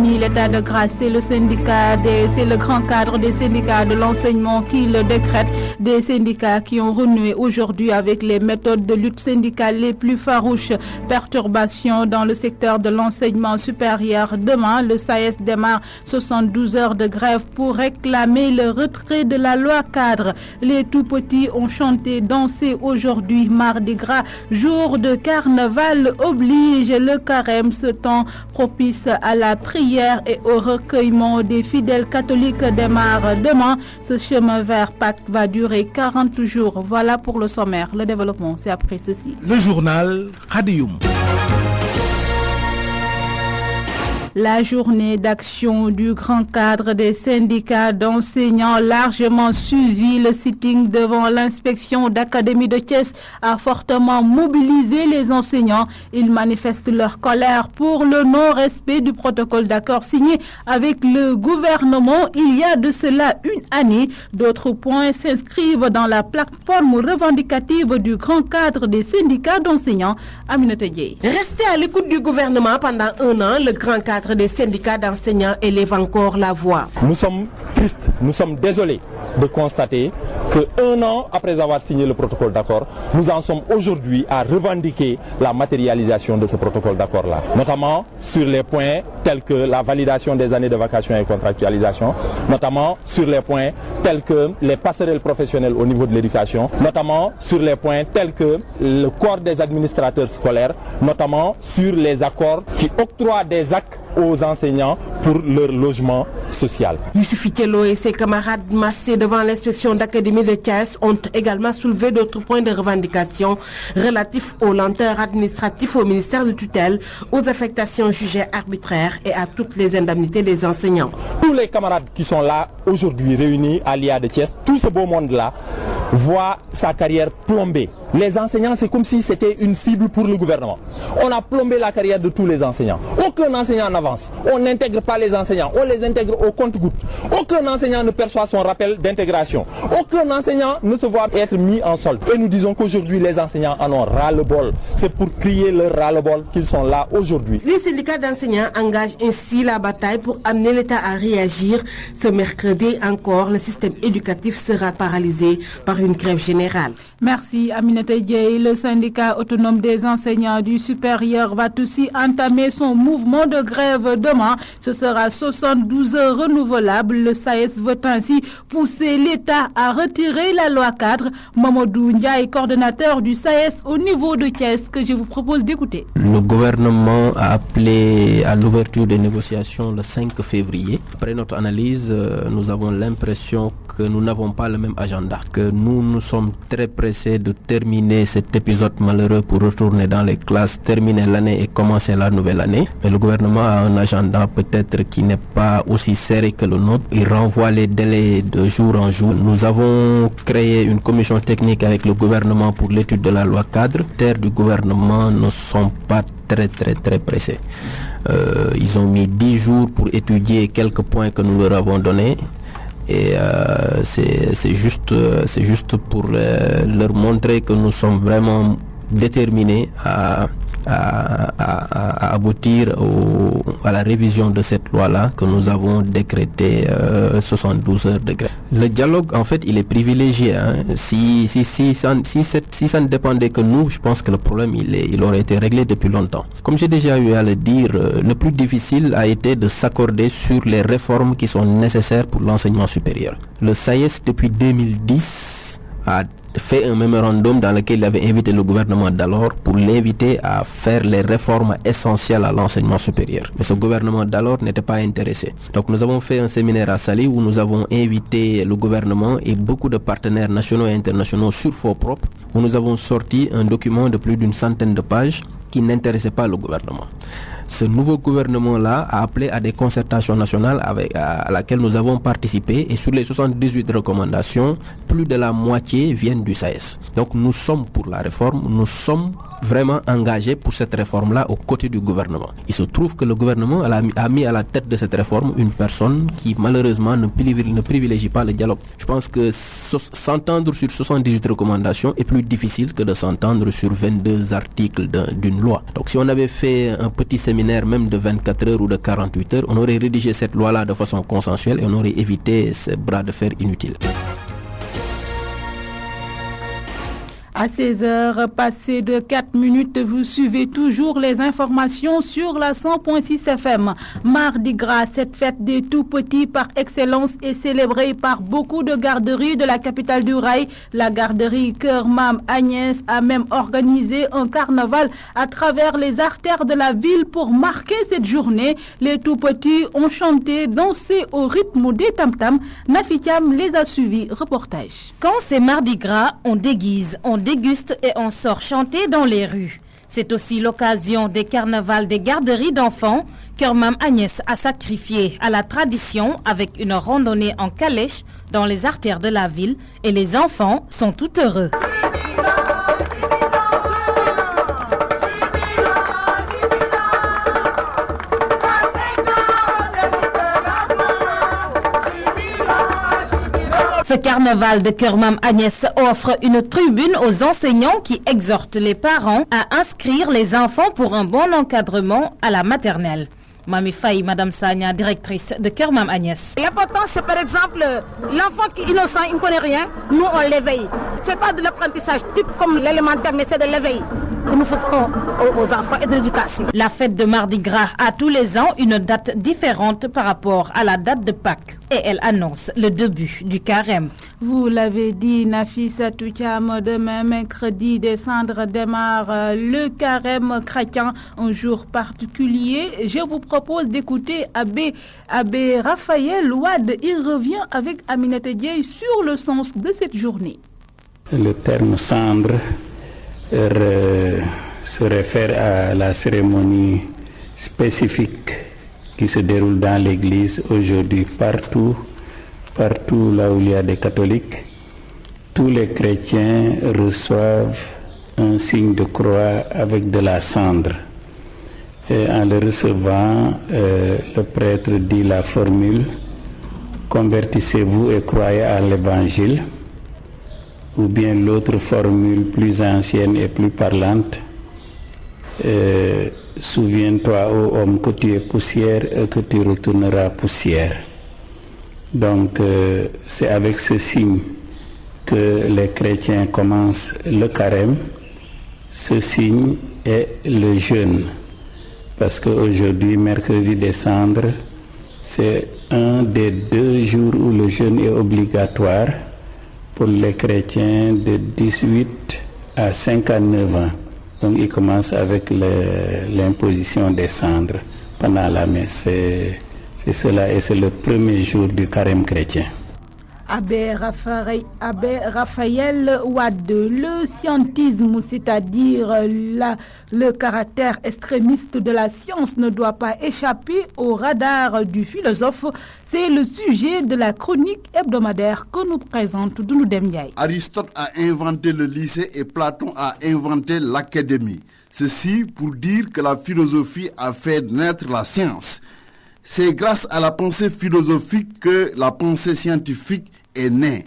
fini l'état de grâce. C'est le grand cadre des syndicats de l'enseignement qui le décrète. Des syndicats qui ont renoué aujourd'hui avec les méthodes de lutte syndicale les plus farouches. Perturbations dans le secteur de l'enseignement supérieur. Demain, le SAES démarre 72 heures de grève pour réclamer le retrait de la loi cadre. Les tout-petits ont chanté, dansé aujourd'hui. Mardi gras, jour de carnaval oblige. Le carême, ce temps propice à la prière et au recueillement des fidèles catholiques démarre demain. Ce chemin vers Pâques va durer 40 jours. Voilà pour le sommaire. Le développement, c'est après ceci. Le journal Khadioum. La journée d'action du grand cadre des syndicats d'enseignants largement suivi. Le sitting devant l'inspection d'académie de Thiès a fortement mobilisé les enseignants. Ils manifestent leur colère pour le non-respect du protocole d'accord signé avec le gouvernement il y a de cela une année. D'autres points s'inscrivent dans la plateforme revendicative du grand cadre des syndicats d'enseignants. Aminata Dieye. Resté à l'écoute du gouvernement pendant un an, le grand cadre des syndicats d'enseignants élève encore la voix. Nous sommes tristes, nous sommes désolés de constater qu'un an après avoir signé le protocole d'accord, nous en sommes aujourd'hui à revendiquer la matérialisation de ce protocole d'accord-là, notamment sur les points tels que la validation des années de vacation et contractualisation, notamment sur les points tels que les passerelles professionnelles au niveau de l'éducation, notamment sur les points tels que le corps des administrateurs scolaires, notamment sur les accords qui octroient des actes aux enseignants pour leur logement social. Youssouf Thiello et ses camarades massés devant l'inspection d'académie de Thiès ont également soulevé d'autres points de revendication relatifs aux lenteurs administratives au ministère de tutelle, aux affectations jugées arbitraires et à toutes les indemnités des enseignants. Tous les camarades qui sont là aujourd'hui réunis à l'IA de Thiès, tout ce beau monde-là voit sa carrière plombée. Les enseignants, c'est comme si c'était une cible pour le gouvernement. On a plombé la carrière de tous les enseignants. Aucun enseignant n'avance. On n'intègre pas les enseignants. On les intègre au compte-gouttes. Aucun enseignant ne perçoit son rappel d'intégration. Aucun enseignant ne se voit être mis en solde. Et nous disons qu'aujourd'hui, les enseignants en ont ras-le-bol. C'est pour crier leur ras-le-bol qu'ils sont là aujourd'hui. Les syndicats d'enseignants engagent ainsi la bataille pour amener l'État à réagir. Ce mercredi encore, le système éducatif sera paralysé par une grève générale. Merci Aminata Dieye. Le syndicat autonome des enseignants du supérieur va aussi entamer son mouvement de grève demain. Ce sera 72 heures renouvelables. Le SAES veut ainsi pousser l'État à retirer la loi cadre. Mamadou Ndiaye, coordonnateur du SAES au niveau de Thiès, que je vous propose d'écouter. Le gouvernement a appelé à l'ouverture des négociations le 5 février. Après notre analyse, nous avons l'impression que nous n'avons pas le même agenda, que nous sommes très pressés de terminer cet épisode malheureux pour retourner dans les classes, terminer l'année et commencer la nouvelle année. Mais le gouvernement a un agenda peut-être qui n'est pas aussi serré que le nôtre. Il renvoie les délais de jour en jour. Nous avons créé une commission technique avec le gouvernement pour l'étude de la loi cadre. Les terres du gouvernement ne sont pas très pressés. Ils ont mis 10 jours pour étudier quelques points que nous leur avons donnés. Et c'est juste pour leur montrer que nous sommes vraiment déterminés à aboutir à la révision de cette loi-là que nous avons décrété 72 heures de grève. Le dialogue, en fait, il est privilégié. Si ça ne dépendait que nous, je pense que le problème, il aurait été réglé depuis longtemps. Comme j'ai déjà eu à le dire, le plus difficile a été de s'accorder sur les réformes qui sont nécessaires pour l'enseignement supérieur. Le SAES, depuis 2010, a fait un mémorandum dans lequel il avait invité le gouvernement d'alors pour l'inviter à faire les réformes essentielles à l'enseignement supérieur. Mais ce gouvernement d'alors n'était pas intéressé. Donc nous avons fait un séminaire à Saly où nous avons invité le gouvernement et beaucoup de partenaires nationaux et internationaux sur fonds propres, où nous avons sorti un document de plus d'une centaine de pages qui n'intéressait pas le gouvernement. Ce nouveau gouvernement-là a appelé à des concertations nationales à laquelle nous avons participé, et sur les 78 recommandations, plus de la moitié viennent du SAES. Donc nous sommes pour la réforme, nous sommes vraiment engagés pour cette réforme-là aux côtés du gouvernement. Il se trouve que le gouvernement a mis à la tête de cette réforme une personne qui malheureusement ne privilégie pas le dialogue. Je pense que s'entendre sur 78 recommandations est plus difficile que de s'entendre sur 22 articles d'une loi. Donc si on avait fait un petit séminaire préliminaire même de 24 heures ou de 48 heures, on aurait rédigé cette loi-là de façon consensuelle et on aurait évité ce bras de fer inutile. À 16h, passé de 4 minutes, vous suivez toujours les informations sur la 100.6 FM. Mardi Gras, cette fête des tout-petits par excellence est célébrée par beaucoup de garderies de la capitale du rail. La garderie Keur Mam Agnès a même organisé un carnaval à travers les artères de la ville pour marquer cette journée. Les tout-petits ont chanté, dansé au rythme des tam-tams. Nafitiam les a suivis. Reportage. Quand c'est Mardi Gras, on déguise, on déguste et on sort chanter dans les rues. C'est aussi l'occasion des carnavals des garderies d'enfants. Keur Mam Agnès a sacrifié à la tradition avec une randonnée en calèche dans les artères de la ville et les enfants sont tout heureux. Ce carnaval de Keur Mam Agnès offre une tribune aux enseignants qui exhortent les parents à inscrire les enfants pour un bon encadrement à la maternelle. Mami Faye, Madame Sagna, directrice de Keur Mam Agnès. L'important, c'est par exemple l'enfant qui est innocent, il ne connaît rien, nous on l'éveille. Ce n'est pas de l'apprentissage type comme l'élémentaire, mais c'est de l'éveil que nous faisons aux enfants et de l'éducation. La fête de Mardi Gras a tous les ans une date différente par rapport à la date de Pâques et elle annonce le début du carême. Vous l'avez dit, Nafisa Toucham, demain mercredi des cendres démarre le carême chrétien, un jour particulier. Je vous propose d'écouter Abbé Raphaël Ouad. Il revient avec Aminata Dieye sur le sens de cette journée. Le terme cendre se réfère à la cérémonie spécifique qui se déroule dans l'église aujourd'hui partout là où il y a des catholiques. Tous les chrétiens reçoivent un signe de croix avec de la cendre. Et en le recevant, le prêtre dit la formule « Convertissez-vous et croyez à l'évangile » ou bien l'autre formule plus ancienne et plus parlante « Souviens-toi, ô homme, que tu es poussière et que tu retourneras poussière ». Donc c'est avec ce signe que les chrétiens commencent le carême. Ce signe est le jeûne. Parce qu'aujourd'hui, mercredi des cendres, c'est un des 2 jours où le jeûne est obligatoire pour les chrétiens de 18 à 59 ans. Donc il commence avec l'imposition des cendres pendant la messe. C'est cela et c'est le premier jour du carême chrétien. Abbé Raphaël Ouad, le scientisme, c'est-à-dire le caractère extrémiste de la science, ne doit pas échapper au radar du philosophe. C'est le sujet de la chronique hebdomadaire que nous présente Douloudem Ndiaye. Aristote a inventé le lycée et Platon a inventé l'académie. Ceci pour dire que la philosophie a fait naître la science. C'est grâce à la pensée philosophique que la pensée scientifique est née.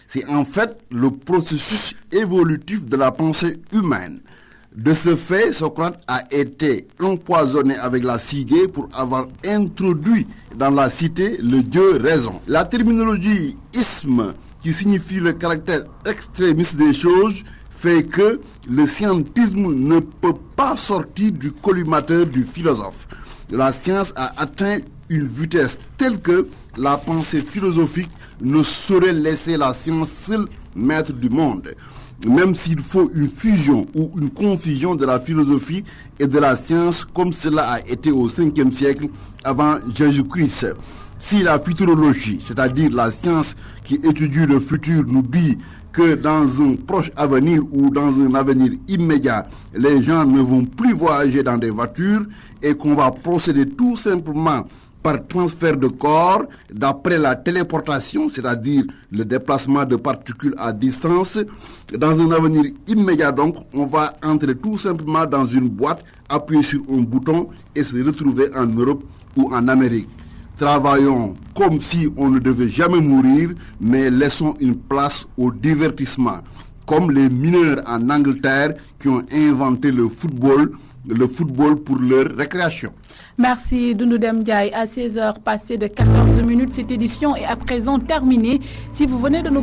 C'est en fait le processus évolutif de la pensée humaine. De ce fait, Socrate a été empoisonné avec la ciguë pour avoir introduit dans la cité le dieu raison. La terminologie isme, qui signifie le caractère extrémiste des choses, fait que le scientisme ne peut pas sortir du collimateur du philosophe. La science a atteint une vitesse telle que la pensée philosophique ne saurait laisser la science seule maître du monde. Même s'il faut une fusion ou une confusion de la philosophie et de la science comme cela a été au 5e siècle avant Jésus-Christ. Si la futurologie, c'est-à-dire la science qui étudie le futur, nous dit que dans un proche avenir ou dans un avenir immédiat, les gens ne vont plus voyager dans des voitures et qu'on va procéder tout simplement par transfert de corps d'après la téléportation, c'est-à-dire le déplacement de particules à distance. Dans un avenir immédiat donc, on va entrer tout simplement dans une boîte, appuyer sur un bouton et se retrouver en Europe ou en Amérique. Travaillons comme si on ne devait jamais mourir, mais laissons une place au divertissement, comme les mineurs en Angleterre qui ont inventé le football pour leur récréation. Merci Dundoudem Ndiaye. À 16h passées de 14 minutes, cette édition est à présent terminée. Si vous venez de nous